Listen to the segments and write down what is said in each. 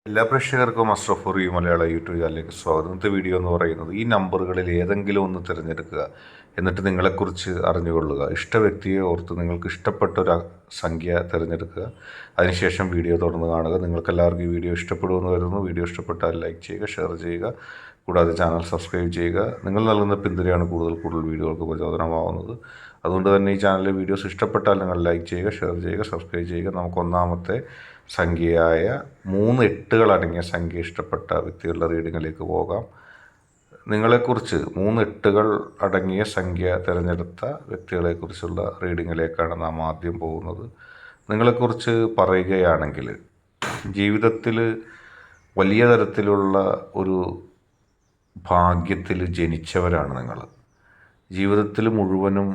എല്ലാ പ്രേക്ഷകർക്കും അഷ്റഫ് റിവ്യൂ മലയാള യൂട്യൂബ് ചാനലിലേക്ക് സ്വാഗതം. ഇന്നത്തെ വീഡിയോ എന്ന് പറയുന്നത് ഈ നമ്പറുകളിൽ ഏതെങ്കിലും ഒന്ന് തിരഞ്ഞെടുക്കുക, എന്നിട്ട് നിങ്ങളെക്കുറിച്ച് അറിഞ്ഞുകൊള്ളുക. ഇഷ്ട വ്യക്തിയെ ഓർത്ത് നിങ്ങൾക്ക് ഇഷ്ടപ്പെട്ട ഒരു സംഖ്യ തിരഞ്ഞെടുക്കുക. അതിനുശേഷം വീഡിയോ തുടർന്ന് കാണുക. നിങ്ങൾക്കെല്ലാവർക്കും ഈ വീഡിയോ ഇഷ്ടപ്പെടുമെന്ന് കരുതുന്നു. വീഡിയോ ഇഷ്ടപ്പെട്ടാൽ ലൈക്ക് ചെയ്യുക, ഷെയർ ചെയ്യുക, കൂടാതെ ചാനൽ സബ്സ്ക്രൈബ് ചെയ്യുക. നിങ്ങൾ നൽകുന്ന പിന്തുണയാണ് കൂടുതൽ വീഡിയോകൾക്ക് പ്രചോദനമാവുന്നത്. അതുകൊണ്ട് തന്നെ ഈ ചാനലിലെ വീഡിയോസ് ഇഷ്ടപ്പെട്ടാൽ നിങ്ങൾ ലൈക്ക് ചെയ്യുക, ഷെയർ ചെയ്യുക, സബ്സ്ക്രൈബ് ചെയ്യുക. നമുക്ക് ഒന്നാമത്തെ സംഖ്യയായ 3 എട്ടുകൾ അടങ്ങിയ സംഖ്യ ഇഷ്ടപ്പെട്ട വ്യക്തികളുടെ റീഡിങ്ങിലേക്ക് പോകാം. നിങ്ങളെക്കുറിച്ച് 3 എട്ടുകൾ അടങ്ങിയ സംഖ്യ തിരഞ്ഞെടുത്ത വ്യക്തികളെക്കുറിച്ചുള്ള റീഡിങ്ങിലേക്കാണ് നാം ആദ്യം പോകുന്നത്. നിങ്ങളെക്കുറിച്ച് പറയുകയാണെങ്കിൽ, ജീവിതത്തിൽ വലിയ തരത്തിലുള്ള ഒരു ഭാഗ്യത്തിൽ ജനിച്ചവരാണ് നിങ്ങൾ. ജീവിതത്തിൽ മുഴുവനും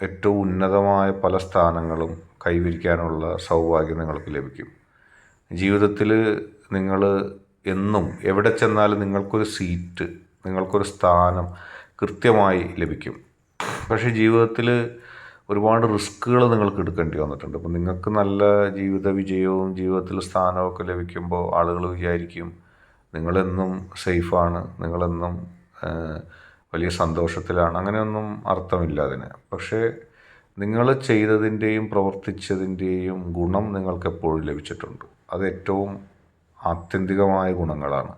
ഏറ്റവും ഉന്നതമായ പല സ്ഥാനങ്ങളും കൈവരിക്കാനുള്ള സൗഭാഗ്യം നിങ്ങൾക്ക് ലഭിക്കും. ജീവിതത്തിൽ നിങ്ങൾ എന്നും എവിടെ ചെന്നാലും നിങ്ങൾക്കൊരു സീറ്റ്, നിങ്ങൾക്കൊരു സ്ഥാനം കൃത്യമായി ലഭിക്കും. പക്ഷേ ജീവിതത്തിൽ ഒരുപാട് റിസ്ക്കുകൾ നിങ്ങൾക്ക് എടുക്കേണ്ടി വന്നിട്ടുണ്ട്. അപ്പോൾ നിങ്ങൾക്ക് നല്ല ജീവിത വിജയവും ജീവിതത്തിൽ സ്ഥാനമൊക്കെ ലഭിക്കുമ്പോൾ ആളുകൾ വിചാരിക്കും നിങ്ങളെന്നും സേഫാണ്, നിങ്ങളെന്നും വലിയ സന്തോഷത്തിലാണ്. അങ്ങനെയൊന്നും അർത്ഥമില്ല അതിന്. പക്ഷേ നിങ്ങൾ ചെയ്തതിൻ്റെയും പ്രവർത്തിച്ചതിൻ്റെയും ഗുണം നിങ്ങൾക്കെപ്പോഴും ലഭിച്ചിട്ടുണ്ട്. അത് ഏറ്റവും ആത്യന്തികമായ ഗുണങ്ങളാണ്.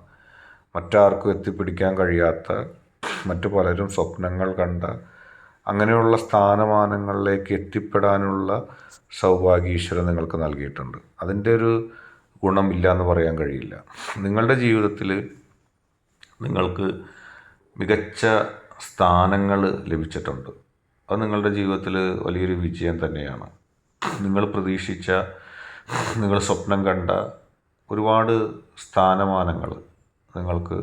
മറ്റാർക്കും എത്തിപ്പിടിക്കാൻ കഴിയാത്ത, മറ്റു പലരും സ്വപ്നങ്ങൾ കണ്ട അങ്ങനെയുള്ള സ്ഥാനമാനങ്ങളിലേക്ക് എത്തിപ്പെടാനുള്ള സൗഭാഗ്യ ഈശ്വരൻ നിങ്ങൾക്ക് നൽകിയിട്ടുണ്ട്. അതിൻ്റെ ഒരു ഗുണമില്ല എന്ന് പറയാൻ കഴിയില്ല. നിങ്ങളുടെ ജീവിതത്തിൽ നിങ്ങൾക്ക് മികച്ച സ്ഥാനങ്ങൾ ലഭിച്ചിട്ടുണ്ട്. അത് നിങ്ങളുടെ ജീവിതത്തിൽ വലിയൊരു വിജയം തന്നെയാണ്. നിങ്ങൾ പ്രതീക്ഷിച്ച, നിങ്ങൾ സ്വപ്നം കണ്ട ഒരുപാട് സ്ഥാനമാനങ്ങൾ നിങ്ങൾക്ക്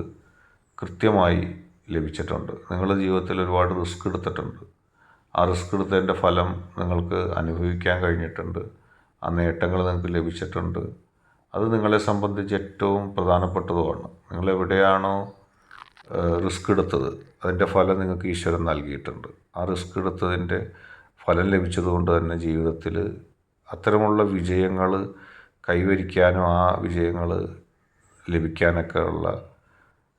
കൃത്യമായി ലഭിച്ചിട്ടുണ്ട്. നിങ്ങളുടെ ജീവിതത്തിൽ ഒരുപാട് റിസ്ക് എടുത്തിട്ടുണ്ട്. ആ റിസ്ക് എടുത്തതിൻ്റെ ഫലം നിങ്ങൾക്ക് അനുഭവിക്കാൻ കഴിഞ്ഞിട്ടുണ്ട്. ആ നേട്ടങ്ങൾ നിങ്ങൾക്ക് ലഭിച്ചിട്ടുണ്ട്. അത് നിങ്ങളെ സംബന്ധിച്ച് ഏറ്റവും പ്രധാനപ്പെട്ടതുമാണ്. നിങ്ങളെവിടെയാണോ റിസ്ക് എടുത്തത് അതിൻ്റെ ഫലം നിങ്ങൾക്ക് ഈശ്വരൻ നൽകിയിട്ടുണ്ട്. ആ റിസ്ക് എടുത്തതിൻ്റെ ഫലം ലഭിച്ചതുകൊണ്ട് തന്നെ ജീവിതത്തിൽ അത്തരമുള്ള വിജയങ്ങൾ കൈവരിക്കാനും ആ വിജയങ്ങൾ ലഭിക്കാനൊക്കെ ഉള്ള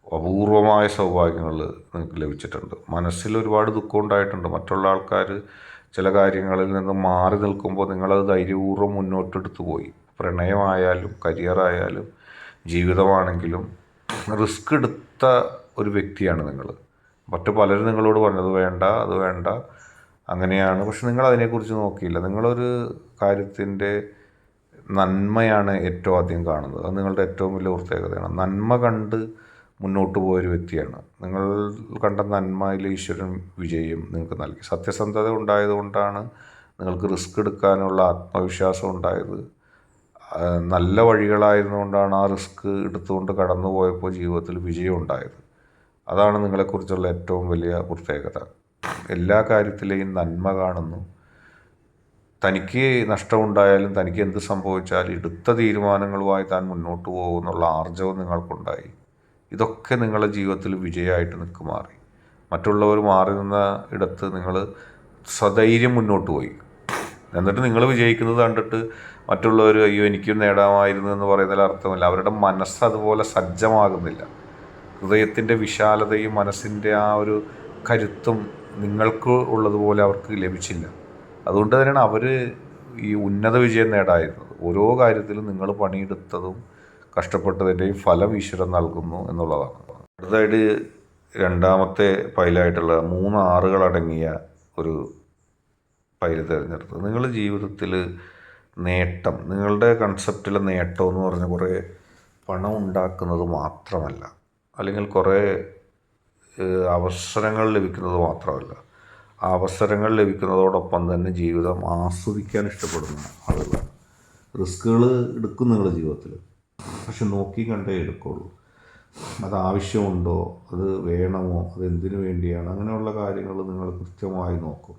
അപൂർവമായ സൗഭാഗ്യങ്ങൾ നിങ്ങൾക്ക് ലഭിച്ചിട്ടുണ്ട്. മനസ്സിൽ ഒരുപാട് ദുഃഖം ഉണ്ടായിട്ടുണ്ട്. മറ്റുള്ള ആൾക്കാർ ചില കാര്യങ്ങളിൽ നിന്ന് മാറി നിൽക്കുമ്പോൾ നിങ്ങളത് ധൈര്യപൂർവ്വം മുന്നോട്ടെടുത്ത് പോയി. പ്രണയമായാലും കരിയറായാലും ജീവിതമാണെങ്കിലും റിസ്ക് എടുത്ത ഒരു വ്യക്തിയാണ് നിങ്ങൾ. മറ്റു പലരും നിങ്ങളോട് പറഞ്ഞത് വേണ്ട, അത് വേണ്ട, അങ്ങനെയാണ്. പക്ഷെ നിങ്ങൾ അതിനെക്കുറിച്ച് നോക്കിയില്ല. നിങ്ങളൊരു കാര്യത്തിൻ്റെ നന്മയാണ് ഏറ്റവും ആദ്യം കാണുന്നത്. അത് നിങ്ങളുടെ ഏറ്റവും വലിയ പ്രത്യേകതയാണ്. നന്മ കണ്ട് മുന്നോട്ട് പോയൊരു വ്യക്തിയാണ് നിങ്ങൾ. കണ്ട നന്മയിൽ ഈശ്വരൻ വിജയം നിങ്ങൾക്ക് നൽകി. സത്യസന്ധത ഉണ്ടായതുകൊണ്ടാണ് നിങ്ങൾക്ക് റിസ്ക് എടുക്കാനുള്ള ആത്മവിശ്വാസം ഉണ്ടായത്. നല്ല വഴികളായിരുന്നുകൊണ്ടാണ് ആ റിസ്ക് എടുത്തുകൊണ്ട് കടന്നു പോയപ്പോൾ ജീവിതത്തിൽ വിജയം ഉണ്ടായത്. അതാണ് നിങ്ങളെക്കുറിച്ചുള്ള ഏറ്റവും വലിയ പ്രത്യേകത. എല്ലാ കാര്യത്തിലെയും നന്മ കാണുന്നു. തനിക്ക് നഷ്ടമുണ്ടായാലും തനിക്ക് എന്ത് സംഭവിച്ചാലും എടുത്ത തീരുമാനങ്ങളുമായി താൻ മുന്നോട്ട് പോകുന്നുള്ള ആർജവം നിങ്ങൾക്കുണ്ടായി. ഇതൊക്കെ നിങ്ങളുടെ ജീവിതത്തിൽ വിജയമായിട്ട് നിങ്ങൾക്ക് മാറി. മറ്റുള്ളവർ മാറി നിന്ന ഇടത്ത് നിങ്ങൾ സധൈര്യം മുന്നോട്ട് പോയി. എന്നിട്ട് നിങ്ങൾ വിജയിക്കുന്നത് കണ്ടിട്ട് മറ്റുള്ളവർ അയ്യോ എനിക്കും നേടാമായിരുന്നു എന്ന് പറയുന്നതിൽ അർത്ഥമില്ല. അവരുടെ മനസ്സ് അതുപോലെ സജ്ജമാകുന്നില്ല. ഹൃദയത്തിൻ്റെ വിശാലതയും മനസ്സിൻ്റെ ആ ഒരു കരുത്തും നിങ്ങൾക്ക് ഉള്ളതുപോലെ അവർക്ക് ലഭിച്ചില്ല. അതുകൊണ്ട് തന്നെയാണ് അവർ ഈ ഉന്നത വിജയം നേടായിരുന്നത്. ഓരോ കാര്യത്തിലും നിങ്ങൾ പണിയെടുത്തതും കഷ്ടപ്പെട്ടതിൻ്റെയും ഫലം ഈശ്വരൻ നൽകുന്നു എന്നുള്ളതാണ്. അടുത്തതായിട്ട് രണ്ടാമത്തെ പൈലായിട്ടുള്ള 3 ആറുകൾ അടങ്ങിയ ഒരു പൈല് തിരഞ്ഞെടുത്തത്. നിങ്ങളുടെ ജീവിതത്തിൽ നേട്ടം, നിങ്ങളുടെ കൺസെപ്റ്റിലെ നേട്ടം എന്ന് പറഞ്ഞാൽ കുറേ പണം ഉണ്ടാക്കുന്നത് മാത്രമല്ല, അല്ലെങ്കിൽ കുറേ അവസരങ്ങൾ ലഭിക്കുന്നത് മാത്രമല്ല. ആ അവസരങ്ങൾ ലഭിക്കുന്നതോടൊപ്പം തന്നെ ജീവിതം ആസ്വദിക്കാൻ ഇഷ്ടപ്പെടുന്ന ആളുകളാണ്. റിസ്കുകൾ എടുക്കും നിങ്ങളുടെ ജീവിതത്തിൽ, പക്ഷെ നോക്കി കണ്ടേ എടുക്കുള്ളൂ. അത് ആവശ്യമുണ്ടോ, അത് വേണമോ, അത് എന്തിനു വേണ്ടിയാണ്, അങ്ങനെയുള്ള കാര്യങ്ങൾ നിങ്ങൾ കൃത്യമായി നോക്കും.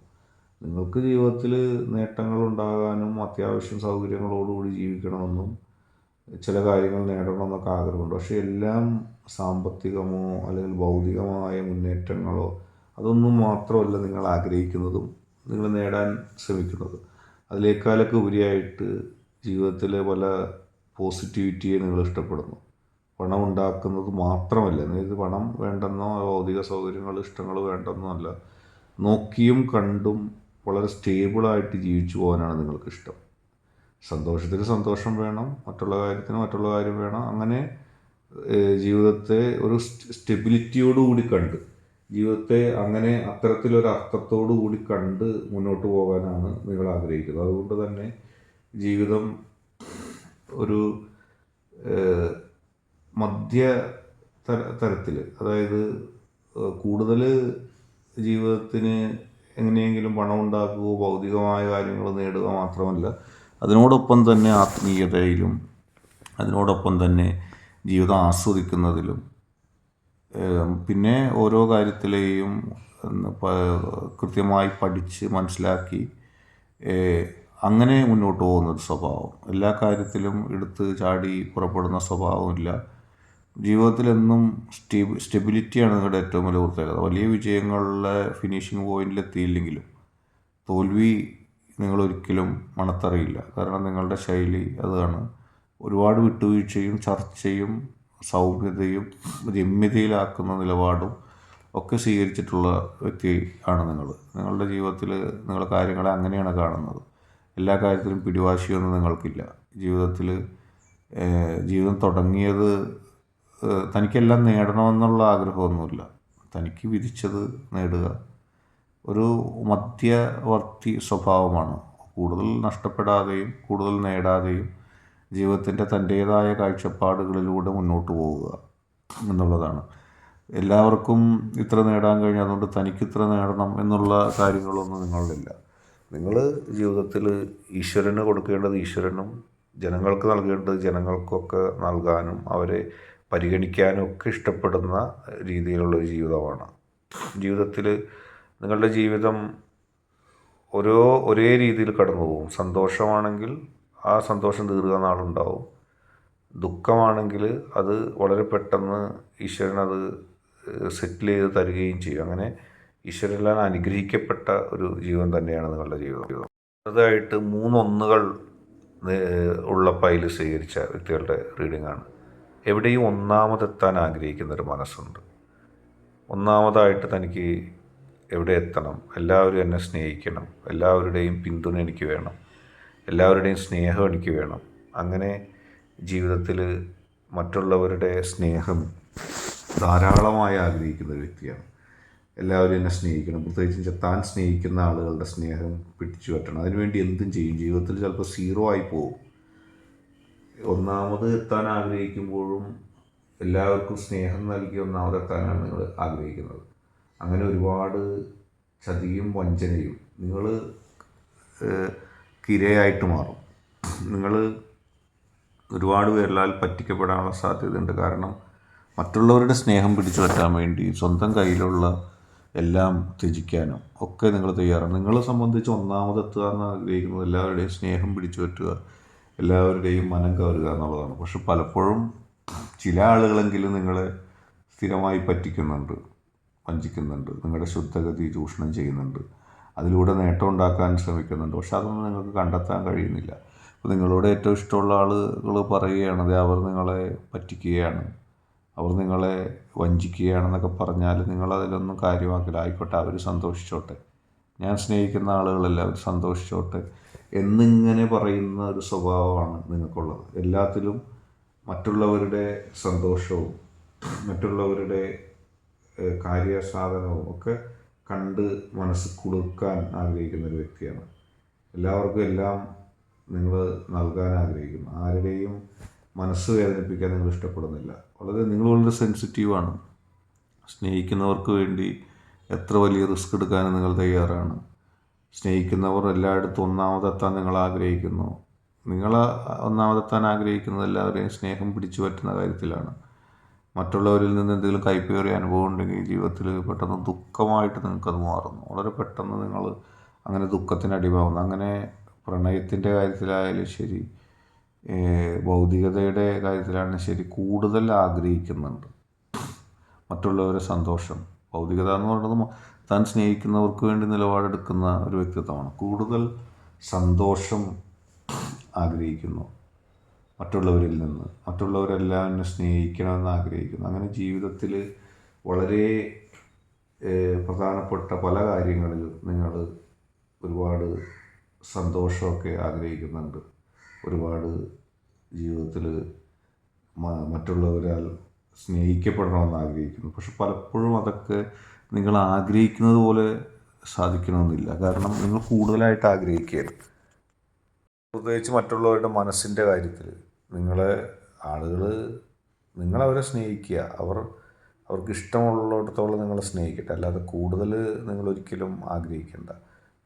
നിങ്ങൾക്ക് ജീവിതത്തിൽ നേട്ടങ്ങളുണ്ടാകാനും അത്യാവശ്യം സൗകര്യങ്ങളോടുകൂടി ജീവിക്കണമെന്നും ചില കാര്യങ്ങൾ നേടണമെന്നൊക്കെ ആഗ്രഹമുണ്ട്. പക്ഷേ എല്ലാം സാമ്പത്തികമോ അല്ലെങ്കിൽ ഭൗതികമായ മുന്നേറ്റങ്ങളോ അതൊന്നും മാത്രമല്ല നിങ്ങൾ ആഗ്രഹിക്കുന്നതും നിങ്ങൾ നേടാൻ ശ്രമിക്കുന്നതും. അതിനേക്കാളൊക്കെ ഉപരിയായിട്ട് ജീവിതത്തിലെ പല പോസിറ്റിവിറ്റിയെ നിങ്ങൾ ഇഷ്ടപ്പെടുന്നു. പണം ഉണ്ടാക്കുന്നത് മാത്രമല്ല, ഇത് പണം വേണ്ടെന്നോ ഭൗതിക സൗകര്യങ്ങൾ ഇഷ്ടങ്ങൾ വേണ്ടെന്നോ അല്ല, നോക്കിയും കണ്ടും വളരെ സ്റ്റേബിളായിട്ട് ജീവിച്ചു പോകാനാണ് നിങ്ങൾക്കിഷ്ടം. സന്തോഷത്തിന് സന്തോഷം വേണം, മറ്റുള്ള കാര്യത്തിന് മറ്റുള്ള കാര്യം വേണം. അങ്ങനെ ജീവിതത്തെ ഒരു സ്റ്റെബിലിറ്റിയോടുകൂടി കണ്ട്, ജീവിതത്തെ അങ്ങനെ അത്തരത്തിലൊരു അർത്ഥത്തോടു കൂടി കണ്ട് മുന്നോട്ട് പോകാനാണ് നിങ്ങൾ ആഗ്രഹിക്കുന്നത്. അതുകൊണ്ട് തന്നെ ജീവിതം ഒരു മധ്യ തരത്തിൽ, അതായത് കൂടുതൽ ജീവിതത്തിന് എങ്ങനെയെങ്കിലും പണം ഉണ്ടാക്കുക, ഭൗതികമായ കാര്യങ്ങൾ നേടുക മാത്രമല്ല, അതിനോടൊപ്പം തന്നെ ആത്മീയതയിലും അതിനോടൊപ്പം തന്നെ ജീവിതം ആസ്വദിക്കുന്നതിലും പിന്നെ ഓരോ കാര്യത്തിലെയും കൃത്യമായി പഠിച്ച് മനസ്സിലാക്കി അങ്ങനെ മുന്നോട്ട് പോകുന്നൊരു സ്വഭാവം. എല്ലാ കാര്യത്തിലും എടുത്ത് ചാടി പുറപ്പെടുന്ന സ്വഭാവമില്ല. ജീവിതത്തിലെന്നും സ്റ്റെബിലിറ്റിയാണ് നിങ്ങളുടെ ഏറ്റവും വലിയ പ്രത്യേകത. വലിയ വിജയങ്ങളുടെ ഫിനിഷിംഗ് പോയിന്റിലെത്തിയില്ലെങ്കിലും തോൽവി നിങ്ങളൊരിക്കലും മണത്തറിയില്ല. കാരണം നിങ്ങളുടെ ശൈലി അതാണ്. ഒരുപാട് വിട്ടുവീഴ്ചയും ചർച്ചയും സൗമ്യതയും രമ്യതയിലാക്കുന്ന നിലപാടും ഒക്കെ സ്വീകരിച്ചിട്ടുള്ള വ്യക്തി ആണ് നിങ്ങൾ. നിങ്ങളുടെ ജീവിതത്തിൽ നിങ്ങൾ കാര്യങ്ങളെ അങ്ങനെയാണ് കാണുന്നത്. എല്ലാ കാര്യത്തിലും പിടിവാശിയൊന്നും നിങ്ങൾക്കില്ല. ജീവിതം തുടങ്ങിയത് തനിക്കെല്ലാം നേടണമെന്നുള്ള ആഗ്രഹമൊന്നുമില്ല. തനിക്ക് വിധിച്ചത് നേടുക, ഒരു മധ്യവർത്തി സ്വഭാവമാണ്. കൂടുതൽ നഷ്ടപ്പെടാതെയും കൂടുതൽ നേടാതെയും ജീവിതത്തിൻ്റെ തൻ്റേതായ കാഴ്ചപ്പാടുകളിലൂടെ മുന്നോട്ട് പോവുക എന്നുള്ളതാണ്. എല്ലാവർക്കും ഇത്ര നേടാൻ കഴിഞ്ഞാൽ അതുകൊണ്ട് തനിക്കിത്ര നേടണം എന്നുള്ള കാര്യങ്ങളൊന്നും നിങ്ങളിലില്ല. നിങ്ങൾ ജീവിതത്തിൽ ഈശ്വരന് കൊടുക്കേണ്ടത് ഈശ്വരനും ജനങ്ങൾക്ക് നൽകേണ്ടത് ജനങ്ങൾക്കൊക്കെ നൽകാനും അവരെ പരിഗണിക്കാനും ഒക്കെ ഇഷ്ടപ്പെടുന്ന രീതിയിലുള്ളൊരു ജീവിതമാണ്. ജീവിതത്തിൽ നിങ്ങളുടെ ജീവിതം ഒരേ രീതിയിൽ കടന്നു പോകും. സന്തോഷമാണെങ്കിൽ ആ സന്തോഷം ദീർഘ നാളുണ്ടാവും. ദുഃഖമാണെങ്കിൽ അത് വളരെ പെട്ടെന്ന് ഈശ്വരൻ അത് സെറ്റിൽ ചെയ്ത് തരികയും ചെയ്യും. അങ്ങനെ ഈശ്വരനാൽ അനുഗ്രഹിക്കപ്പെട്ട ഒരു ജീവിതം തന്നെയാണ് നിങ്ങളുടെ ജീവിതം. അതായിട്ട് 3 ഒന്നുകൾ ഉള്ള പൈൽ സ്വീകരിച്ച വ്യക്തികളുടെ റീഡിങ്ങാണ്. എവിടെയും ഒന്നാമതെത്താൻ ആഗ്രഹിക്കുന്നൊരു മനസ്സുണ്ട്. ഒന്നാമതായിട്ട് തനിക്ക് എവിടെ എത്തണം, എല്ലാവരും എന്നെ സ്നേഹിക്കണം, എല്ലാവരുടെയും പിന്തുണ എനിക്ക് വേണം, എല്ലാവരുടെയും സ്നേഹം എനിക്ക് വേണം. അങ്ങനെ ജീവിതത്തിൽ മറ്റുള്ളവരുടെ സ്നേഹം ധാരാളമായി ആഗ്രഹിക്കുന്ന ഒരു വ്യക്തിയാണ്. എല്ലാവരും എന്നെ സ്നേഹിക്കണം, പ്രത്യേകിച്ച് താൻ സ്നേഹിക്കുന്ന ആളുകളുടെ സ്നേഹം പിടിച്ചു പറ്റണം. അതിനുവേണ്ടി എന്തും ചെയ്യും. ജീവിതത്തിൽ ചിലപ്പോൾ 0 ആയി പോകും. ഒന്നാമത് എത്താൻ ആഗ്രഹിക്കുമ്പോഴും എല്ലാവർക്കും സ്നേഹം നൽകി ഒന്നാമതെത്താനാണ് നിങ്ങൾ ആഗ്രഹിക്കുന്നത്. അങ്ങനെ ഒരുപാട് ചതിയും വഞ്ചനയും നിങ്ങൾ ഇരയായിട്ട് മാറും. നിങ്ങൾ ഒരുപാട് പേരിലാൽ പറ്റിക്കപ്പെടാനുള്ള സാധ്യതയുണ്ട്. കാരണം മറ്റുള്ളവരുടെ സ്നേഹം പിടിച്ചു പറ്റാൻ വേണ്ടി സ്വന്തം കയ്യിലുള്ള എല്ലാം ത്യജിക്കാനും ഒക്കെ നിങ്ങൾ തയ്യാറാണ്. നിങ്ങളെ സംബന്ധിച്ച് ഒന്നാമതെത്തുക എന്ന് ആഗ്രഹിക്കുന്നത് എല്ലാവരുടെയും സ്നേഹം പിടിച്ചു പറ്റുക, എല്ലാവരുടെയും മനം കവരുക എന്നുള്ളതാണ്. പക്ഷെ പലപ്പോഴും ചില ആളുകളെങ്കിലും നിങ്ങളെ സ്ഥിരമായി പറ്റിക്കുന്നുണ്ട്, വഞ്ചിക്കുന്നുണ്ട്, നിങ്ങളുടെ ശുദ്ധഗതി ചൂഷണം ചെയ്യുന്നുണ്ട്, അതിലൂടെ നേട്ടം ഉണ്ടാക്കാൻ ശ്രമിക്കുന്നുണ്ട്. പക്ഷെ അതൊന്നും നിങ്ങൾക്ക് കണ്ടെത്താൻ കഴിയുന്നില്ല. അപ്പോൾ നിങ്ങളോട് ഏറ്റവും ഇഷ്ടമുള്ള ആളുകൾ പറയുകയാണ് അവർ നിങ്ങളെ പറ്റിക്കുകയാണ്, അവർ നിങ്ങളെ വഞ്ചിക്കുകയാണെന്നൊക്കെ പറഞ്ഞാൽ നിങ്ങളതിലൊന്നും കാര്യമാക്കില്ല. ആയിക്കോട്ടെ, അവർ സന്തോഷിച്ചോട്ടെ, ഞാൻ സ്നേഹിക്കുന്ന ആളുകളെല്ലാം അവർ സന്തോഷിച്ചോട്ടെ എന്നിങ്ങനെ പറയുന്ന ഒരു സ്വഭാവമാണ് നിങ്ങൾക്കുള്ളത്. എല്ലാത്തിലും മറ്റുള്ളവരുടെ സന്തോഷവും മറ്റുള്ളവരുടെ കാര്യസാധനവും ഒക്കെ കണ്ട് മനസ്സ് കുളിർക്കാൻ ആഗ്രഹിക്കുന്ന ഒരു വ്യക്തിയാണ്. എല്ലാവർക്കും എല്ലാം നിങ്ങൾ നൽകാൻ ആഗ്രഹിക്കുന്നു. ആരുടെയും മനസ്സ് വേദനിപ്പിക്കാൻ നിങ്ങൾ ഇഷ്ടപ്പെടുന്നില്ല. നിങ്ങൾ വളരെ സെൻസിറ്റീവാണ്. സ്നേഹിക്കുന്നവർക്ക് വേണ്ടി എത്ര വലിയ റിസ്ക് എടുക്കാനും നിങ്ങൾ തയ്യാറാണ്. സ്നേഹിക്കുന്നവർ എല്ലായിടത്തും ഒന്നാമതെത്താൻ നിങ്ങൾ ആഗ്രഹിക്കുന്നു. നിങ്ങൾ ഒന്നാമതെത്താൻ ആഗ്രഹിക്കുന്നത് എല്ലാവരെയും സ്നേഹം പിടിച്ചു പറ്റുന്ന കാര്യത്തിലാണ്. മറ്റുള്ളവരിൽ നിന്ന് എന്തെങ്കിലും കൈപ്പേറിയ അനുഭവം ഉണ്ടെങ്കിൽ ജീവിതത്തിൽ പെട്ടെന്ന് ദുഃഖമായിട്ട് നിങ്ങൾക്കത് മാറുന്നു. വളരെ പെട്ടെന്ന് നിങ്ങൾ അങ്ങനെ ദുഃഖത്തിന് അടിമാവുന്നു. അങ്ങനെ പ്രണയത്തിൻ്റെ കാര്യത്തിലായാലും ശരി, ഭൗതികതയുടെ കാര്യത്തിലാണെങ്കിലും ശരി, കൂടുതൽ ആഗ്രഹിക്കുന്നുണ്ട് മറ്റുള്ളവരുടെ സന്തോഷം. ഭൗതികത എന്ന് പറയുന്നത് താൻ സ്നേഹിക്കുന്നവർക്ക് വേണ്ടി നിലപാടെടുക്കുന്ന ഒരു വ്യക്തിത്വമാണ്. കൂടുതൽ സന്തോഷം ആഗ്രഹിക്കുന്നു. മറ്റുള്ളവരിൽ നിന്ന്. മറ്റുള്ളവരെല്ലാം എന്നെ സ്നേഹിക്കണമെന്ന് ആഗ്രഹിക്കുന്നു. അങ്ങനെ ജീവിതത്തിൽ വളരെ പ്രധാനപ്പെട്ട പല കാര്യങ്ങളിൽ നിങ്ങൾ ഒരുപാട് സന്തോഷമൊക്കെ ആഗ്രഹിക്കുന്നുണ്ട്. ഒരുപാട് ജീവിതത്തിൽ മറ്റുള്ളവരാൽ സ്നേഹിക്കപ്പെടണമെന്ന് ആഗ്രഹിക്കുന്നു. പക്ഷെ പലപ്പോഴും അതൊക്കെ നിങ്ങൾ ആഗ്രഹിക്കുന്നത് പോലെ സാധിക്കണമെന്നില്ല. കാരണം നിങ്ങൾ കൂടുതലായിട്ട് ആഗ്രഹിക്കുകയാണ്. പ്രത്യേകിച്ച് മറ്റുള്ളവരുടെ മനസ്സിൻ്റെ കാര്യത്തിൽ നിങ്ങളവരെ സ്നേഹിക്കുക. അവർക്ക് ഇഷ്ടമുള്ളിടത്തോളം നിങ്ങളെ സ്നേഹിക്കട്ടെ. അല്ലാതെ കൂടുതൽ നിങ്ങളൊരിക്കലും ആഗ്രഹിക്കേണ്ട.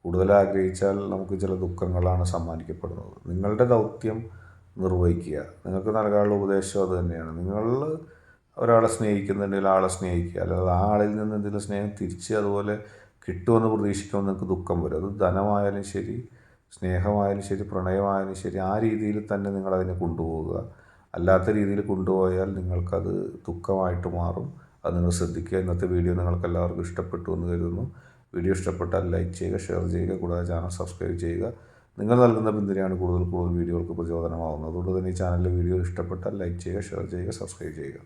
കൂടുതൽ ആഗ്രഹിച്ചാൽ നമുക്ക് ചില ദുഃഖങ്ങളാണ് സമ്മാനിക്കപ്പെടുന്നത്. നിങ്ങളുടെ ദൗത്യം നിർവഹിക്കുക. നിങ്ങൾക്ക് നൽകാനുള്ള ഉപദേശം അത് തന്നെയാണ്. നിങ്ങൾ ഒരാളെ സ്നേഹിക്കുന്നുണ്ടെങ്കിൽ ആളെ സ്നേഹിക്കുക. അല്ലാതെ ആ ആളിൽ നിന്ന് എന്തെങ്കിലും സ്നേഹം തിരിച്ച് അതുപോലെ കിട്ടുമെന്ന് പ്രതീക്ഷിക്കുമ്പോൾ നിങ്ങൾക്ക് ദുഃഖം വരും. അത് ധനമായാലും ശരി, സ്നേഹമായാലും ശരി, പ്രണയമായാലും ശരി, ആ രീതിയിൽ തന്നെ നിങ്ങളതിനെ കൊണ്ടുപോവുക. അല്ലാത്ത രീതിയിൽ കൊണ്ടുപോയാൽ നിങ്ങൾക്കത് ദുഃഖമായിട്ട് മാറും. അത് നിങ്ങൾ ശ്രദ്ധിക്കുക. ഇന്നത്തെ വീഡിയോ നിങ്ങൾക്ക് എല്ലാവർക്കും ഇഷ്ടപ്പെട്ടു എന്ന് കരുതുന്നു. വീഡിയോ ഇഷ്ടപ്പെട്ടാൽ ലൈക്ക് ചെയ്യുക, ഷെയർ ചെയ്യുക, കൂടാതെ ചാനൽ സബ്സ്ക്രൈബ് ചെയ്യുക. നിങ്ങൾ നൽകുന്ന പിന്തുണയാണ് കൂടുതൽ വീഡിയോകൾക്ക് പ്രചോദനമാവുന്നത്. അതുകൊണ്ട് തന്നെ ഈ ചാനലിലെ വീഡിയോ ഇഷ്ടപ്പെട്ടാൽ ലൈക്ക് ചെയ്യുക, ഷെയർ ചെയ്യുക, സബ്സ്ക്രൈബ് ചെയ്യുക.